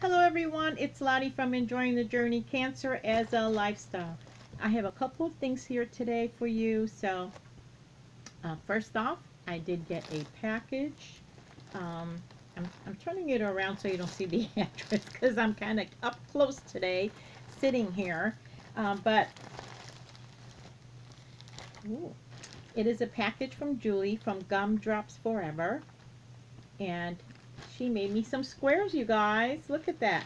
Hello everyone, it's Lottie from Enjoying the Journey, Cancer as a Lifestyle. I have a couple of things here today for you. So first off, I did get a package. Um, I'm turning it around so you don't see the address because I'm kind of up close today sitting here. But ooh, it is a package from Julie from Gumdrops Forever. And she made me some squares, you guys. Look at that.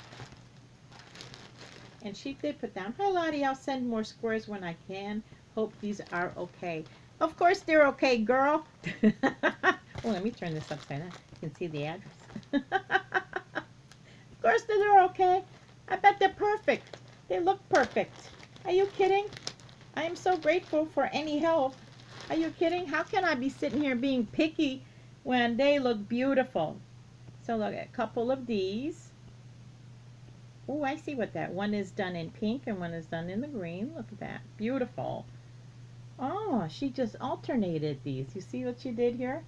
And she did put down, "Hi Lottie, I'll send more squares when I can. Hope these are okay." Of course they're okay, girl. Oh, let me turn this upside down. You can see the address. Of course they're okay. I bet they're perfect. They look perfect. Are you kidding? I am so grateful for any help. Are you kidding? How can I be sitting here being picky when they look beautiful? So look at a couple of these. Oh, I see what that one is done in pink and one is done in the green. Look at that. Beautiful. Oh, she just alternated these. You see what she did here?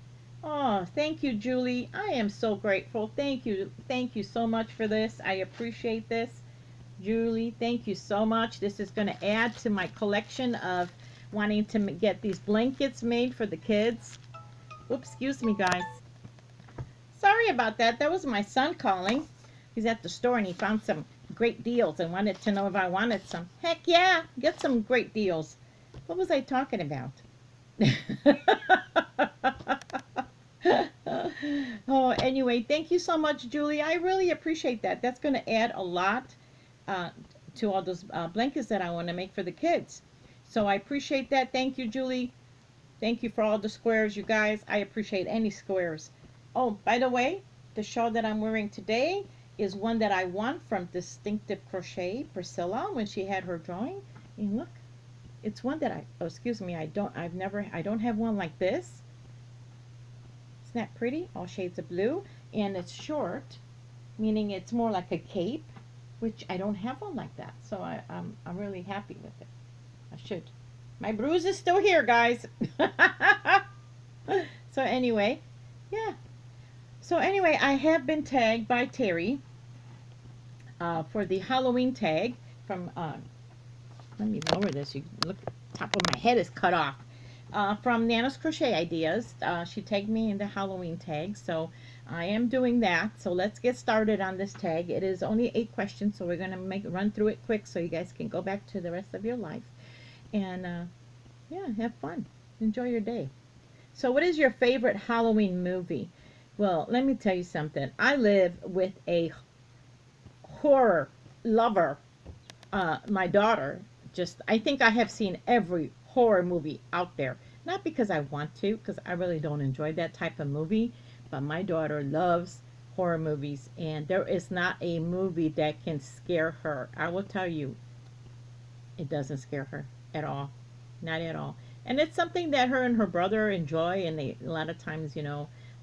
Oh, thank you, Julie. I am so grateful. Thank you. Thank you so much for this. I appreciate this. Julie, thank you so much. This is going to add to my collection of wanting to get these blankets made for the kids. Oops, excuse me, guys. Sorry about that. That was my son calling. He's at the store and he found some great deals and wanted to know if I wanted some. Heck yeah, get some great deals. What was I talking about? Oh, anyway, thank you so much, Julie. I really appreciate that. That's going to add a lot to all those blankets that I want to make for the kids. So I appreciate that. Thank you, Julie. Thank you for all the squares, you guys. I appreciate any squares. Oh, by the way, the shawl that I'm wearing today is one that I won from Distinctive Crochet, Priscilla, when she had her drawing. And look, it's one that oh, excuse me, I don't have one like this. Isn't that pretty? All shades of blue. And it's short, meaning it's more like a cape, which I don't have one like that. So I'm really happy with it. I should. My bruise is still here, guys. So anyway, yeah. So anyway, I have been tagged by Terry for the Halloween tag from, let me lower this. You look, top of my head is cut off. From Nana's Crochet Ideas. She tagged me in the Halloween tag, so I am doing that. So let's get started on this tag. It is only 8 questions, so we're going to run through it quick so you guys can go back to the rest of your life. And yeah, have fun. Enjoy your day. So what is your favorite Halloween movie? Well, let me tell you something. I live with a horror lover. My daughter, I think I have seen every horror movie out there. Not because I want to, because I really don't enjoy that type of movie, but my daughter loves horror movies, and there is not a movie that can scare her. I will tell you, it doesn't scare her at all. Not at all. And it's something that her and her brother enjoy, and a lot of times,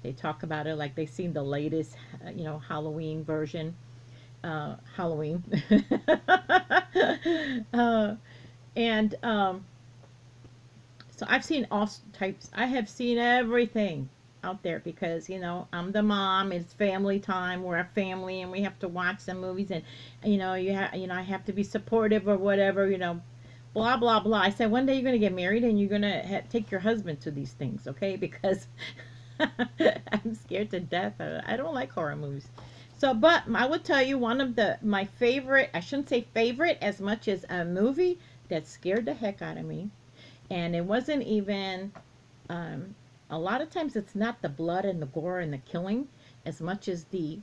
they talk about it like they've seen the latest, Halloween version. Halloween. And so I've seen all types. I have seen everything out there because, I'm the mom. It's family time. We're a family, and we have to watch some movies, and, I have to be supportive or whatever, blah, blah, blah. I said, one day you're going to get married and you're going to take your husband to these things, okay? Because I'm scared to death. I don't like horror movies. So, but I would tell you one of my favorite, I shouldn't say favorite as much as a movie that scared the heck out of me. And it wasn't even, a lot of times it's not the blood and the gore and the killing as much as the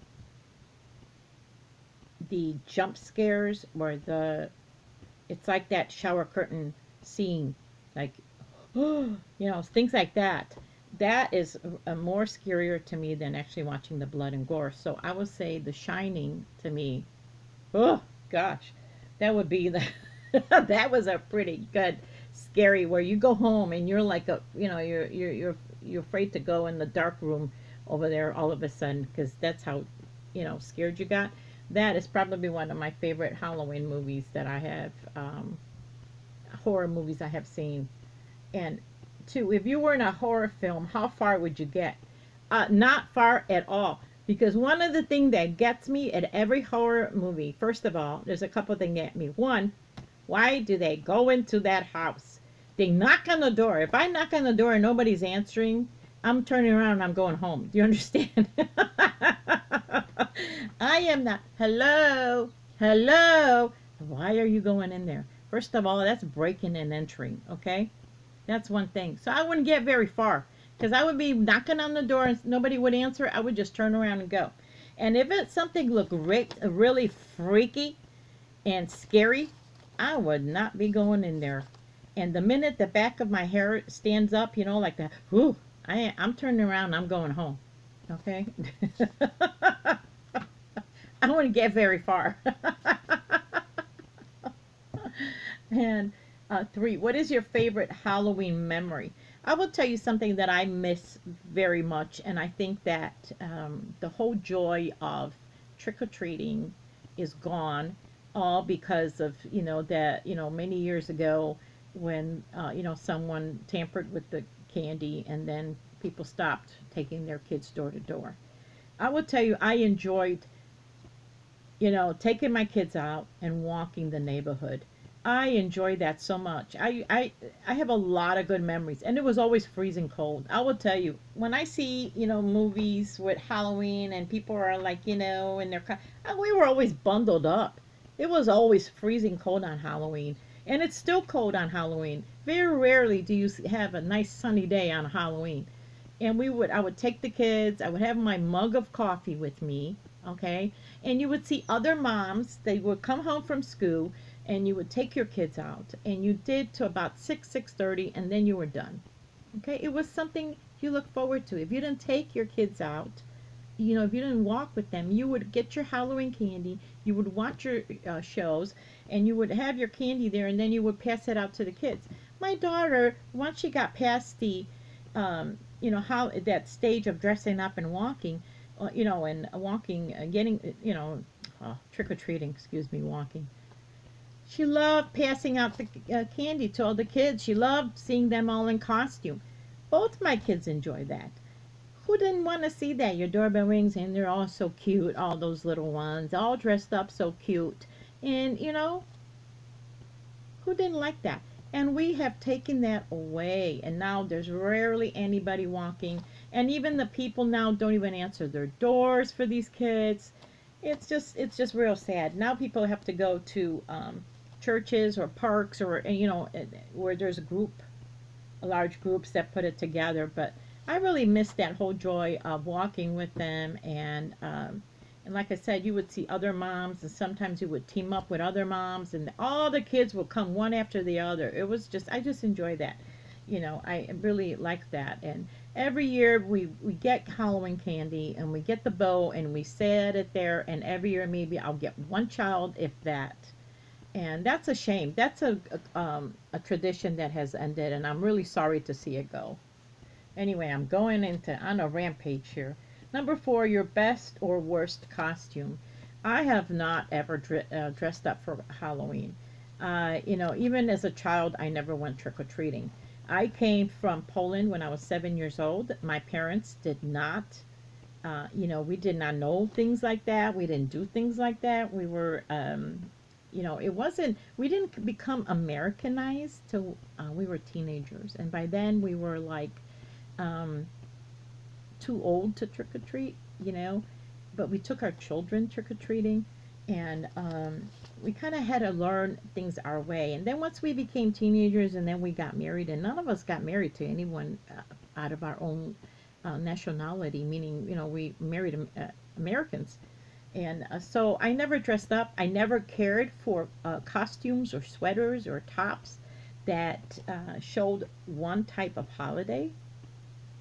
jump scares or it's like that shower curtain scene, like, things like that. That is more scarier to me than actually watching the blood and gore. So I would say The Shining to me. Oh gosh, that would be that was a pretty good scary where you go home and you're like you're afraid to go in the dark room over there all of a sudden because that's how scared you got. That is probably one of my favorite Halloween movies that I have, horror movies I have seen. And two, if you were in a horror film, how far would you get? Not far at all. Because one of the things that gets me at every horror movie, first of all, there's a couple things that get me. One, why do they go into that house? They knock on the door. If I knock on the door and nobody's answering, I'm turning around and I'm going home. Do you understand? I am not. Hello? Hello? Why are you going in there? First of all, that's breaking and entering, okay? That's one thing. So I wouldn't get very far because I would be knocking on the door and nobody would answer. I would just turn around and go. And if it's something look really freaky and scary, I would not be going in there. And the minute the back of my hair stands up, you know, like that, whoo, I'm turning around and I'm going home. Okay? I wouldn't get very far. And 3, what is your favorite Halloween memory? I will tell you something that I miss very much, and I think that the whole joy of trick-or-treating is gone, all because of, you know, that, you know, many years ago when, you know, someone tampered with the candy and then people stopped taking their kids door to door. I will tell you, I enjoyed, you know, taking my kids out and walking the neighborhood. I enjoy that so much. I have a lot of good memories, and it was always freezing cold. I will tell you, when I see, you know, movies with Halloween and people are like, you know, in their we were always bundled up. It was always freezing cold on Halloween, and it's still cold on Halloween. Very rarely do you have a nice sunny day on Halloween. And I would take the kids. I would have my mug of coffee with me, okay? And you would see other moms. They would come home from school and you would take your kids out, and you did to about 6:30, and then you were done. Okay, it was something you look forward to. If you didn't take your kids out, you know, if you didn't walk with them, you would get your Halloween candy, you would watch your shows, and you would have your candy there, and then you would pass it out to the kids. My daughter, once she got past the, you know, how that stage of dressing up and walking, you know, and walking, getting, you know, trick or treating, excuse me, walking. She loved passing out the candy to all the kids. She loved seeing them all in costume. Both my kids enjoy that. Who didn't want to see that? Your doorbell rings and they're all so cute, all those little ones, all dressed up so cute. And, you know, who didn't like that? And we have taken that away. And now there's rarely anybody walking. And even the people now don't even answer their doors for these kids. It's just real sad. Now people have to go to churches or parks or, you know, where there's large groups that put it together. But I really miss that whole joy of walking with them, and like I said, you would see other moms, and sometimes you would team up with other moms, and all the kids would come one after the other. It was just, I just enjoy that. You know, I really like that. And every year we get Halloween candy, and we get the bow, and we set it there, and every year maybe I'll get one child, if that. And that's a shame. That's a tradition that has ended, and I'm really sorry to see it go. Anyway, I'm going on a rampage here. Number 4, your best or worst costume. I have not ever dressed up for Halloween. You know, even as a child, I never went trick-or-treating. I came from Poland when I was 7 years old. My parents did not, you know, we did not know things like that. We didn't do things like that. We were, you know, we didn't become Americanized till we were teenagers. And by then we were like too old to trick-or-treat, you know. But we took our children trick-or-treating, and we kind of had to learn things our way. And then once we became teenagers, and then we got married, and none of us got married to anyone out of our own nationality, meaning, you know, we married Americans. And so I never dressed up. I never cared for costumes or sweaters or tops that showed one type of holiday.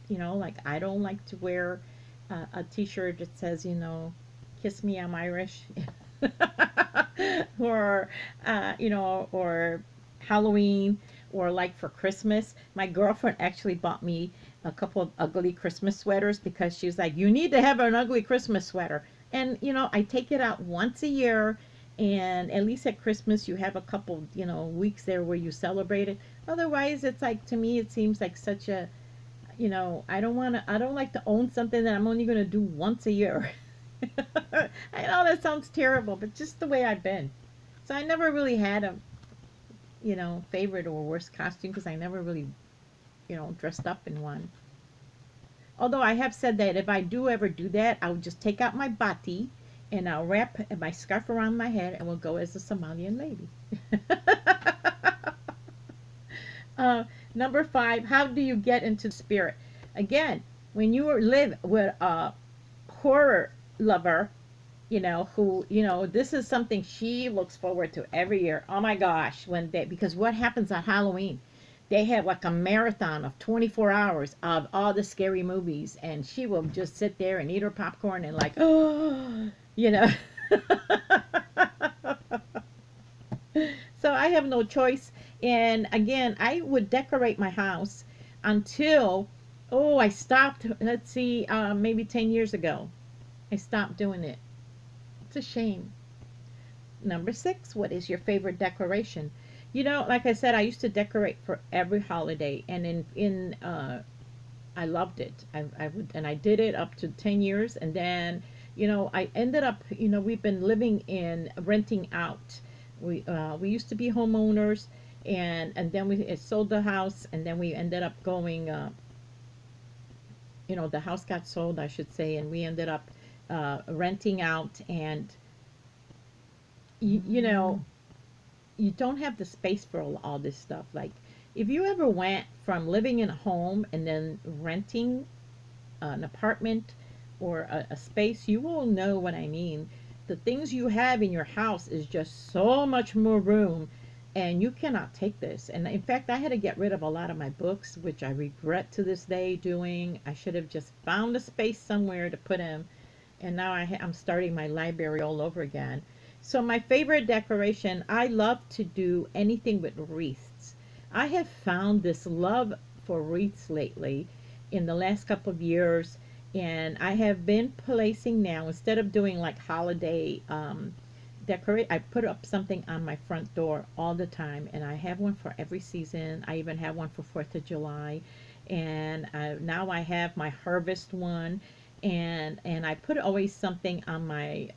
You know, like I don't like to wear a t-shirt that says, you know, "Kiss me, I'm Irish," or you know, or Halloween, or like for Christmas. My girlfriend actually bought me a couple of ugly Christmas sweaters because she was like, "You need to have an ugly Christmas sweater." And you know, I take it out once a year, and at least at Christmas you have a couple, you know, weeks there where you celebrate it. Otherwise, it's like, to me, it seems like such a, I don't like to own something that I'm only going to do once a year. I know that sounds terrible, but just the way I've been. So I never really had a, favorite or worst costume because I never really, dressed up in one. Although I have said that if I do ever do that, I would just take out my bati and I'll wrap my scarf around my head and we'll go as a Somalian lady. uh, Number 5, how do you get into the spirit? Again, when you live with a horror lover, who, this is something she looks forward to every year. Oh my gosh, because what happens on Halloween? They have like a marathon of 24 hours of all the scary movies, and she will just sit there and eat her popcorn and like, oh, you know. So I have no choice. And again, I would decorate my house until, oh, I stopped, let's see, maybe 10 years ago. I stopped doing it. It's a shame. Number 6, what is your favorite decoration? Like I said, I used to decorate for every holiday, and I loved it. I would, and I did it up to 10 years, and then, I ended up, we've been living in renting out. We used to be homeowners, and then we sold the house, and then we ended up going, the house got sold, I should say, and we ended up renting out, and you know you don't have the space for all this stuff. Like, if you ever went from living in a home and then renting an apartment or a space, you will know what I mean. The things you have in your house is just so much more room, and you cannot take this. And in fact, I had to get rid of a lot of my books, which I regret to this day doing. I should have just found a space somewhere to put them, and now I'm starting my library all over again. So my favorite decoration, I love to do anything with wreaths. I have found this love for wreaths lately in the last couple of years, and I have been placing now, instead of doing like holiday decorate, I put up something on my front door all the time, and I have one for every season. I even have one for 4th of July, and now I have my harvest one, and I put always something on my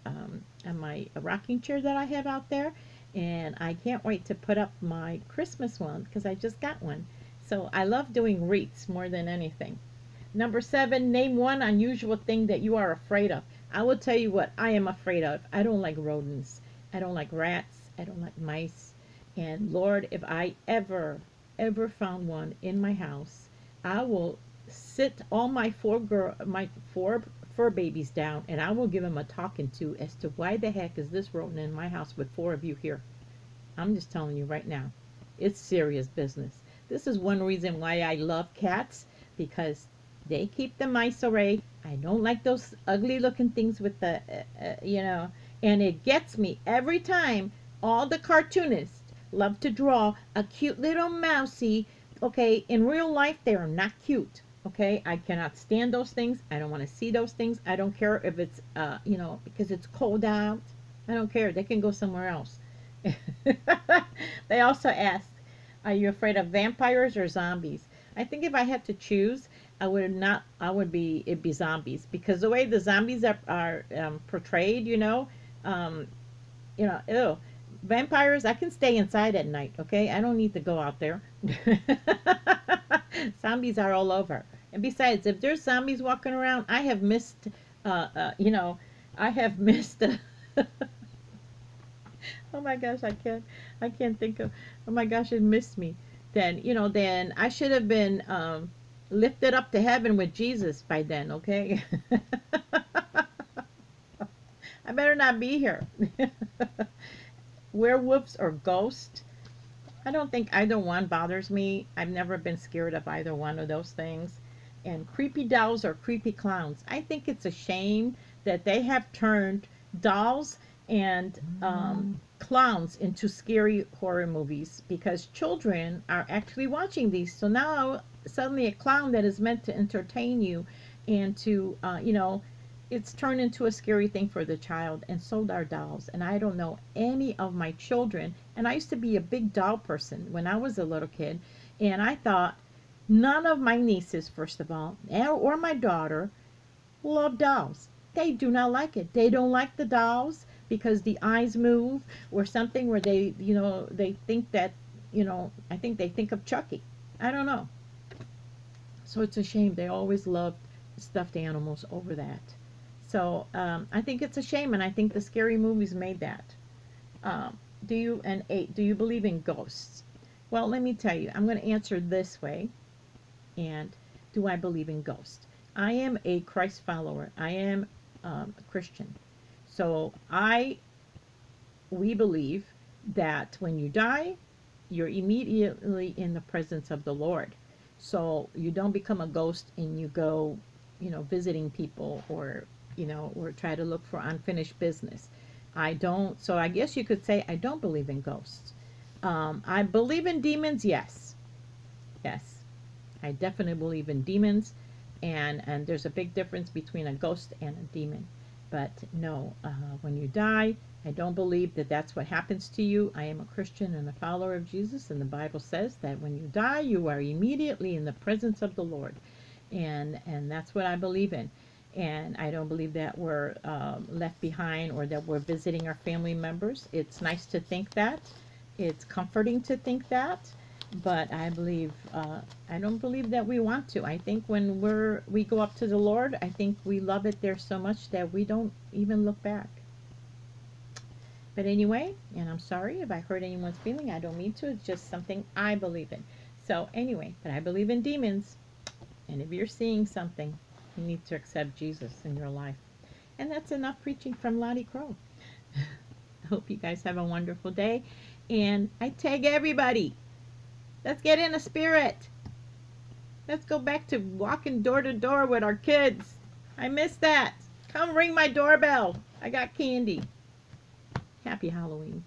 rocking chair that I have out there, and I can't wait to put up my Christmas one because I just got one. So I love doing wreaths more than anything. Number 7, name one unusual thing that you are afraid of. I will tell you what I am afraid of. I don't like rodents. I don't like rats. I don't like mice. And Lord, if I ever found one in my house, I will sit all my four fur babies down, and I will give them a talking to as to why the heck is this rodent in my house with 4 of you here. I'm just telling you right now, it's serious business. This is one reason why I love cats, because they keep the mice away. I don't like those ugly looking things with the, and it gets me every time. All the cartoonists love to draw a cute little mousy. Okay, in real life, they are not cute. Okay, I cannot stand those things. I don't want to see those things. I don't care if it's, because it's cold out. I don't care. They can go somewhere else. They also asked, are you afraid of vampires or zombies? I think if I had to choose, it'd be zombies, because the way the zombies are portrayed, ew. Vampires, I can stay inside at night, okay? I don't need to go out there. Zombies are all over. And besides, if there's zombies walking around, I have missed, I have missed, oh my gosh, I can't think of, oh my gosh, it missed me. Then I should have been lifted up to heaven with Jesus by then, okay? I better not be here. Werewolves or ghosts? I don't think either one bothers me. I've never been scared of either one of those things. And creepy dolls or creepy clowns? I think it's a shame that they have turned dolls and clowns into scary horror movies, because children are actually watching these. So now suddenly a clown that is meant to entertain you and to, it's turned into a scary thing for the child, and so are dolls. And I don't know any of my children, and I used to be a big doll person when I was a little kid, and I thought, None of my nieces, first of all, or my daughter, love dolls. They do not like it. They don't like the dolls because the eyes move or something where they, they think that, I think they think of Chucky. I don't know. So it's a shame. They always loved stuffed animals over that. So I think it's a shame, and I think the scary movies made that. Do you believe in ghosts? Well, let me tell you. I'm going to answer this way. And do I believe in ghosts? I am a Christ follower. I am a Christian. So we believe that when you die, you're immediately in the presence of the Lord. So you don't become a ghost and you go, visiting people or try to look for unfinished business. I don't. So I guess you could say I don't believe in ghosts. I believe in demons. Yes. Yes. I definitely believe in demons, and there's a big difference between a ghost and a demon. But no, when you die, I don't believe that that's what happens to you. I am a Christian and a follower of Jesus, and the Bible says that when you die, you are immediately in the presence of the Lord, and that's what I believe in. And I don't believe that we're left behind or that we're visiting our family members. It's nice to think that. It's comforting to think that. But I don't believe that we want to. I think when we go up to the Lord, I think we love it there so much that we don't even look back. But anyway, and I'm sorry if I hurt anyone's feeling. I don't mean to. It's just something I believe in. So anyway, but I believe in demons. And if you're seeing something, you need to accept Jesus in your life. And that's enough preaching from Lottie Krol. I hope you guys have a wonderful day. And I tag everybody. Let's get in a spirit. Let's go back to walking door to door with our kids. I miss that. Come ring my doorbell. I got candy. Happy Halloween.